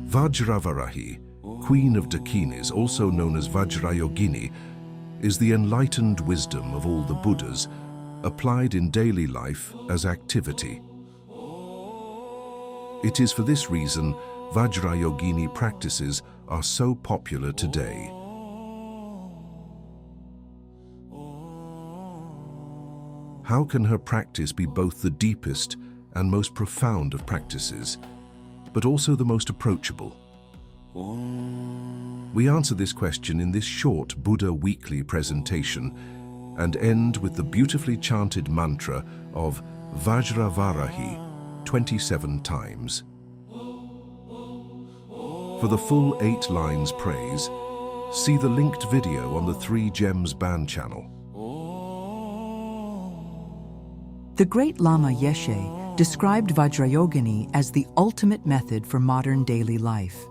Vajravarahi, Queen of Dakinis, also known as Vajrayogini, is the enlightened wisdom of all the Buddhas, applied in daily life as activity. It is for this reason Vajrayogini practices are so popular today. How can her practice be both the deepest and most profound of practices, but also the most approachable? We answer this question in this short Buddha Weekly presentation and end with the beautifully chanted mantra of Vajravarahi 27 times. For the full 8 lines praise, see the linked video on the 3 Gems Band channel. The great Lama Yeshe described Vajrayogini as the ultimate method for modern daily life.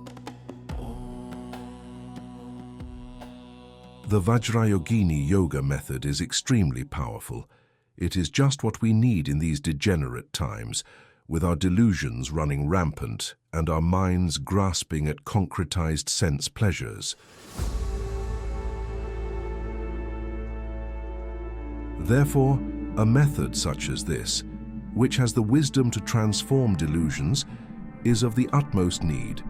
The Vajrayogini yoga method is extremely powerful. It is just what we need in these degenerate times, with our delusions running rampant and our minds grasping at concretized sense pleasures. Therefore, a method such as this, which has the wisdom to transform delusions, is of the utmost need,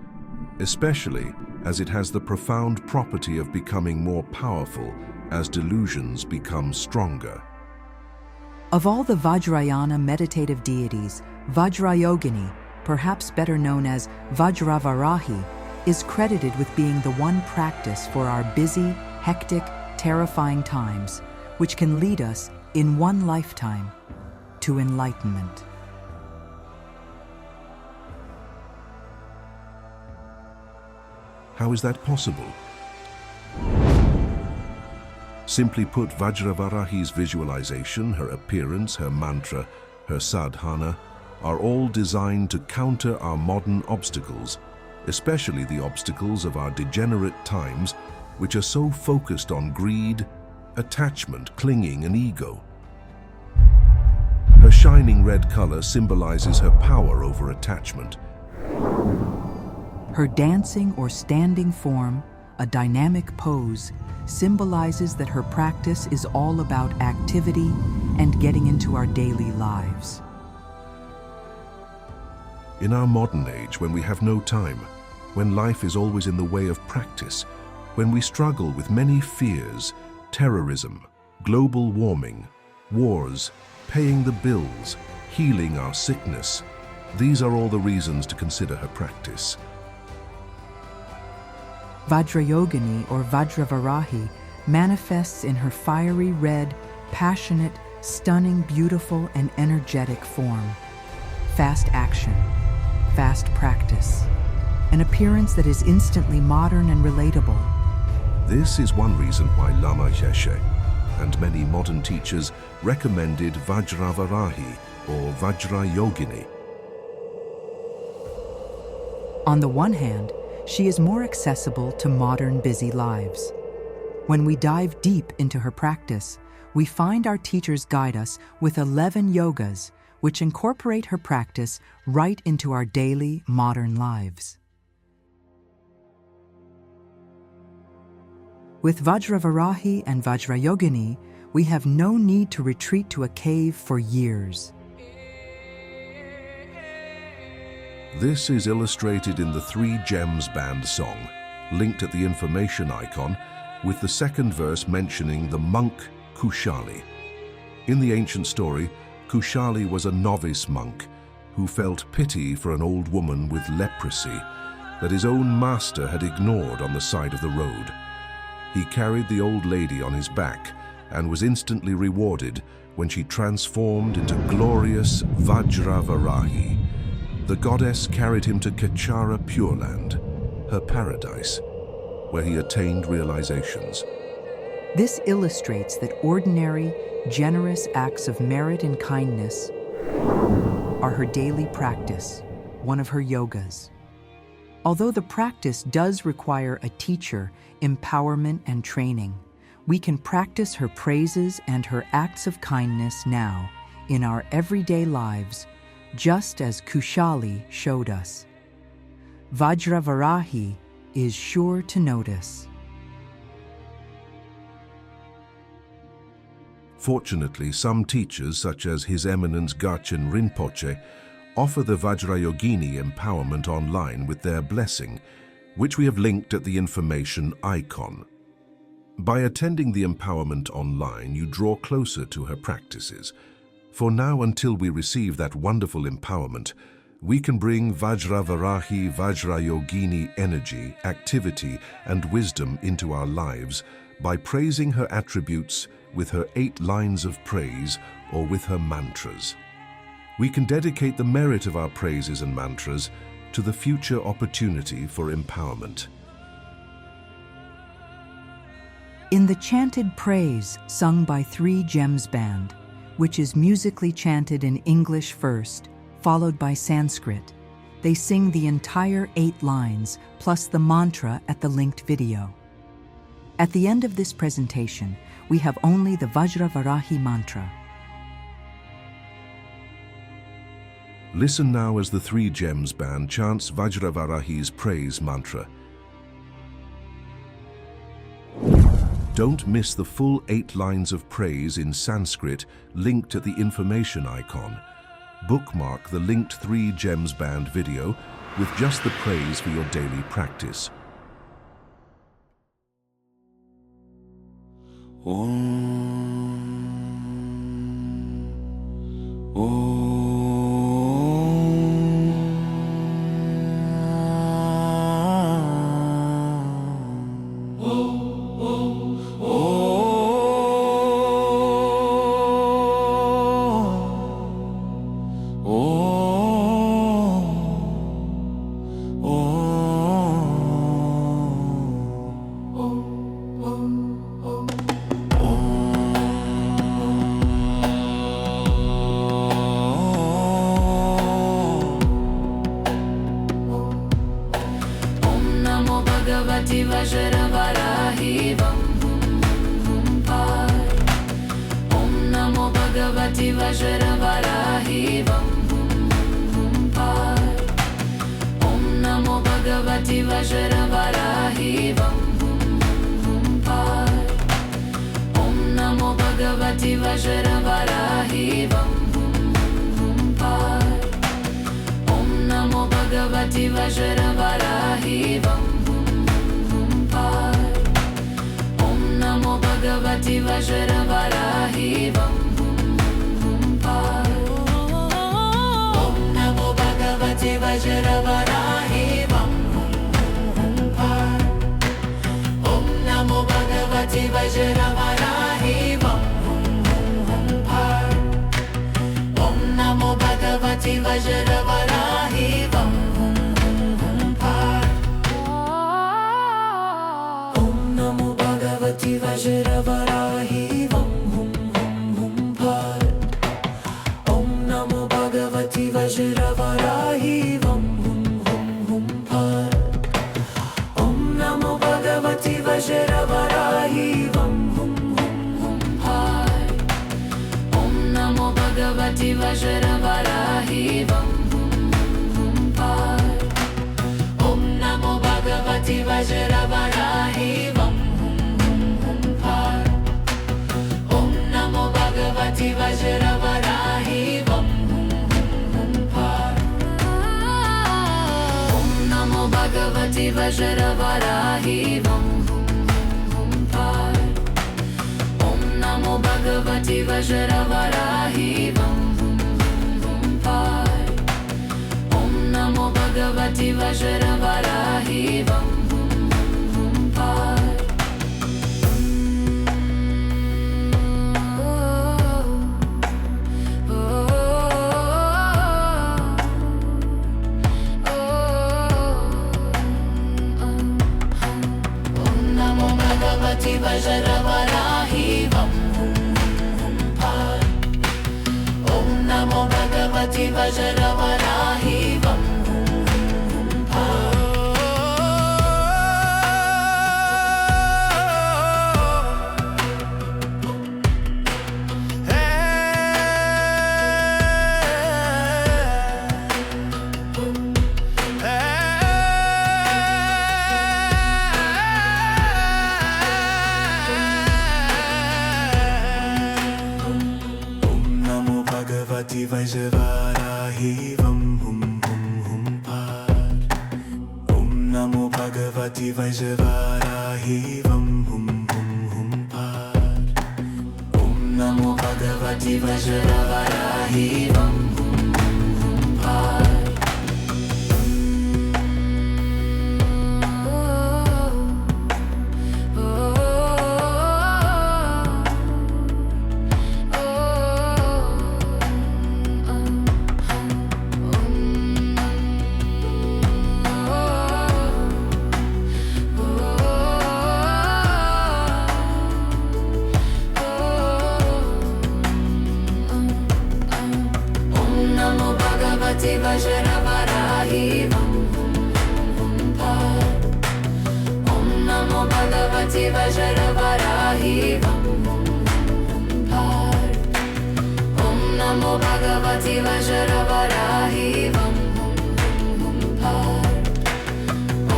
especially as it has the profound property of becoming more powerful as delusions become stronger. Of all the Vajrayana meditative deities, Vajrayogini, perhaps better known as Vajravarahi, is credited with being the one practice for our busy, hectic, terrifying times, which can lead us, in one lifetime, to enlightenment. How is that possible? Simply put, Vajravarahi's visualization, her appearance, her mantra, her sadhana, are all designed to counter our modern obstacles, especially the obstacles of our degenerate times, which are so focused on greed, attachment, clinging, and ego. Her shining red color symbolizes her power over attachment. Her dancing or standing form, a dynamic pose, symbolizes that her practice is all about activity and getting into our daily lives. In our modern age, when we have no time, when life is always in the way of practice, when we struggle with many fears, terrorism, global warming, wars, paying the bills, healing our sickness, these are all the reasons to consider her practice. Vajrayogini, or Vajravarahi, manifests in her fiery red, passionate, stunning, beautiful, and energetic form. Fast action, fast practice, an appearance that is instantly modern and relatable. This is one reason why Lama Yeshe and many modern teachers recommended Vajravarahi or Vajrayogini. On the one hand, she is more accessible to modern busy lives. When we dive deep into her practice, we find our teachers guide us with 11 yogas, which incorporate her practice right into our daily modern lives. With Vajravarahi and Vajrayogini, we have no need to retreat to a cave for years. This is illustrated in the 3 Gems Band song, linked at the information icon, with the second verse mentioning the monk Kushali. In the ancient story, Kushali was a novice monk who felt pity for an old woman with leprosy that his own master had ignored on the side of the road. He carried the old lady on his back and was instantly rewarded when she transformed into glorious Vajravarahi. The goddess carried him to Kechara Pure Land, her paradise, where he attained realizations. This illustrates that ordinary, generous acts of merit and kindness are her daily practice, one of her yogas. Although the practice does require a teacher, empowerment, and training, we can practice her praises and her acts of kindness now in our everyday lives just as Kushali showed us. Vajravarahi is sure to notice. Fortunately, some teachers, such as His Eminence Gachen Rinpoche, offer the Vajrayogini empowerment online with their blessing, which we have linked at the information icon. By attending the empowerment online, you draw closer to her practices. For now, until we receive that wonderful empowerment, we can bring Vajravarahi Vajrayogini energy, activity, and wisdom into our lives by praising her attributes with her 8 lines of praise or with her mantras. We can dedicate the merit of our praises and mantras to the future opportunity for empowerment. In the chanted praise sung by Three Gems Band, which is musically chanted in English first, followed by Sanskrit, they sing the entire 8 lines plus the mantra at the linked video. At the end of this presentation, we have only the Vajravarahi mantra. Listen now as the Three Gems Band chants Vajravarahi's praise mantra. Don't miss the full 8 lines of praise in Sanskrit linked at the information icon. Bookmark the linked Three Gems Band video with just the praise for your daily practice. Vajravarahi Vam Hum Par. Om Namo Bhagavati Vajravarahi Vam Hum Par. Om Namo Bhagavati Vajravarahi Vam Hum Par. Om Namo Bhagavati Vajravarahi Vam Hum Par. Om Namo Bhagavati Vajravarahi Vam Om Namo Bhagavati Vajravarahi Vam Hum Par. Om Namo Bhagavati Vajravarahi Vam Hum Par. Om Namo Bhagavati Vajravarahi Vam Hum Par. Om Namo Bhagavati Vajravarahi Vam Hum Par. Bhagavati Vajravarahi Vam Hum Par. Om Namo Bhagavati Vajravarahi Vam Hum Par. Om Namo Bhagavati Vajravarahi Vam Hum Par. Om Namo Bhagavati Vajravarahi Vam Hum Par. Om Namo Bhagavati Vajravarahi Vam Bhagavati Vajravarahi Vam Hum Par. Om Namo Bhagavati Vajravarahi Vam Hum Par. Om Namo Bhagavati Vajravarahi Vam Hum Par. Om Namo Bhagavati Vajravarahi Vam Hum Par. Vajravarahi Vam Hum Par. Om Namo Bhagavati Vajravarahi Vam Hum Par. भगवति वज्रवाराहि वं हुं हुं हुं फाट् ॐ नमो भगवति वज्रवाराहि वं हुं हुं हुं फाट् ॐ नमो भगवति वज्रवाराहि वं हुं हुं हुं फाट् वज्रवराहि वं हुं हुं फाट् ॐ नमो भगवति वज्रवराहि वं हुं हुं फाट् ॐ नमो भगवति वज्रवराहि वं हुं हुं फाट्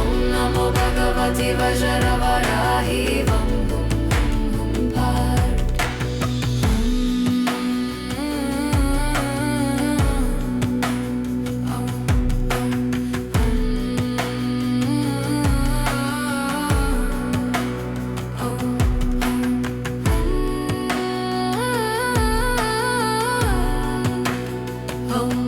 ॐ नमो भगवति वज्रवराहि वं हुं हुं फाट् Oh